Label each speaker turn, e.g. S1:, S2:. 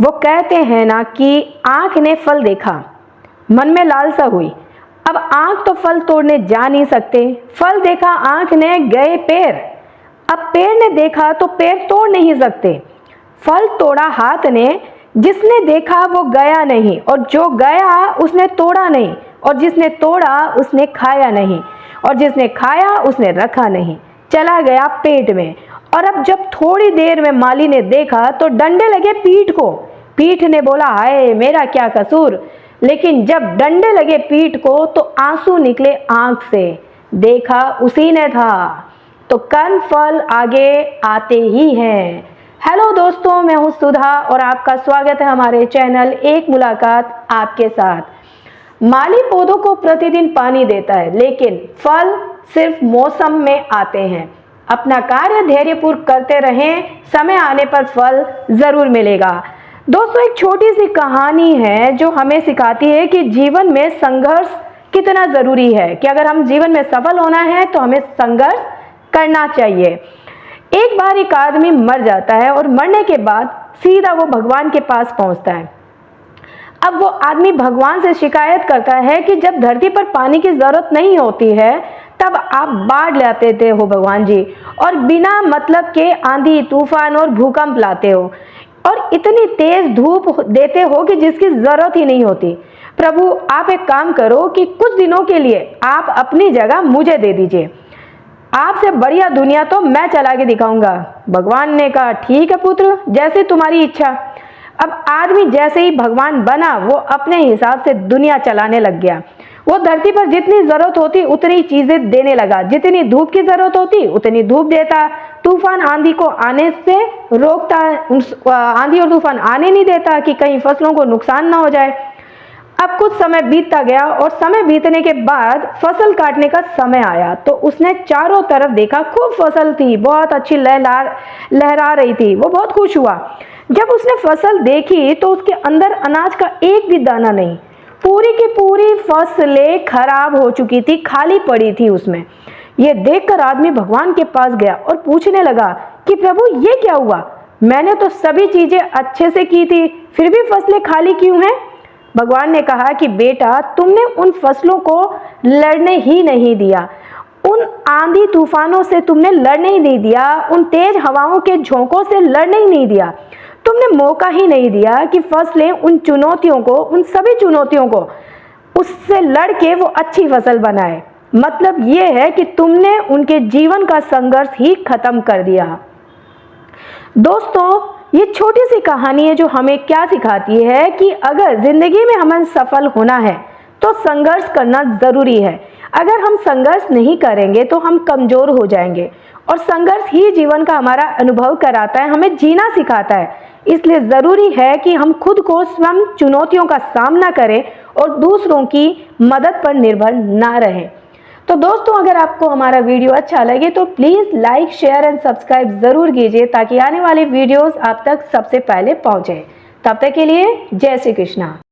S1: वो कहते हैं ना कि आँख ने फल देखा, मन में लालसा हुई। अब आँख तो फल तोड़ने जा नहीं सकते, फल देखा आँख ने गए पैर। अब पेड़ ने देखा तो पैर तोड़ नहीं सकते, फल तोड़ा हाथ ने, जिसने देखा वो गया नहीं, और जो गया उसने तोड़ा नहीं, और जिसने तोड़ा उसने खाया नहीं, और जिसने खाया उसने रखा नहीं, चला गया पेट में। और अब जब थोड़ी देर में माली ने देखा तो डंडे लगे पीठ को। पीठ ने बोला, हाय मेरा क्या कसूर। लेकिन जब डंडे लगे पीठ को तो आंसू निकले आंख से, देखा उसी ने था। तो कर्म फल आगे आते ही हैं। हेलो दोस्तों, मैं हूं सुधा और आपका स्वागत है हमारे चैनल एक मुलाकात आपके साथ। माली पौधों को प्रतिदिन पानी देता है, लेकिन फल सिर्फ मौसम में आते हैं। अपना कार्य धैर्यपूर्वक करते रहें, समय आने पर फल जरूर मिलेगा। दोस्तों, एक छोटी सी कहानी है जो हमें सिखाती है कि जीवन में संघर्ष कितना जरूरी है, कि अगर हम जीवन में सफल होना है तो हमें संघर्ष करना चाहिए। एक बार एक आदमी मर जाता है और मरने के बाद सीधा वो भगवान के पास पहुंचता है। अब वो आदमी भगवान से शिकायत करता है कि जब धरती पर पानी की जरूरत नहीं होती है तब आप बाढ़ लाते थे हो भगवान जी, और बिना मतलब के आंधी तूफान और भूकंप लाते हो, और इतनी तेज धूप देते हो कि जिसकी जरूरत ही नहीं होती। प्रभु, आप एक काम करो कि कुछ दिनों के लिए आप अपनी जगह मुझे दे दीजिए, आपसे बढ़िया दुनिया तो मैं चला के दिखाऊंगा। भगवान ने कहा, ठीक है पुत्र, जैसे तुम्हारी इच्छा। अब आदमी जैसे ही भगवान बना वो अपने हिसाब से दुनिया चलाने लग गया। वो धरती पर जितनी जरूरत होती उतनी चीजें देने लगा, जितनी धूप की जरूरत होती उतनी धूप देता, तूफान आंधी को आने से रोकता, आंधी और तूफान आने नहीं देता कि कहीं फसलों को नुकसान ना हो जाए। अब कुछ समय बीतता गया और समय बीतने के बाद फसल काटने का समय आया तो उसने चारों तरफ देखा, खूब फसल थी, बहुत अच्छी लहरा रही थी। वो बहुत खुश हुआ। जब उसने फसल देखी तो उसके अंदर अनाज का एक भी दाना नहीं, पूरी की पूरी फसलें खराब हो चुकी थी, खाली पड़ी थी उसमें। ये देखकर आदमी भगवान के पास गया और पूछने लगा कि प्रभु, ये क्या हुआ? मैंने तो सभी चीजें अच्छे से की थी, फिर भी फसलें खाली क्यों हैं? भगवान ने कहा कि बेटा, तुमने उन फसलों को लड़ने ही नहीं दिया, उन आंधी तूफानों से तुमने लड़ने ही नहीं दिया, उन तेज हवाओं के झोंकों से लड़ने ही नहीं दिया। तुमने मौका ही नहीं दिया कि फसलें उन चुनौतियों को, उन सभी चुनौतियों को उससे लड़के वो अच्छी फसल बनाए। मतलब ये है कि तुमने उनके जीवन का संघर्ष ही खत्म कर दिया। दोस्तों, ये छोटी सी कहानी है जो हमें क्या सिखाती है कि अगर जिंदगी में हमें सफल होना है तो संघर्ष करना जरूरी है। अगर हम संघर्ष नहीं करेंगे तो हम कमजोर हो जाएंगे, और संघर्ष ही जीवन का हमारा अनुभव कराता है, हमें जीना सिखाता है। इसलिए जरूरी है कि हम खुद को स्वयं चुनौतियों का सामना करें और दूसरों की मदद पर निर्भर ना रहें। तो दोस्तों, अगर आपको हमारा वीडियो अच्छा लगे तो please like, share and subscribe ज़रूर कीजिए ताकि आने वाली वीडियोस आप तक सबसे पहले पहुंचे। तब तक के लिए जय श्री कृष्णा।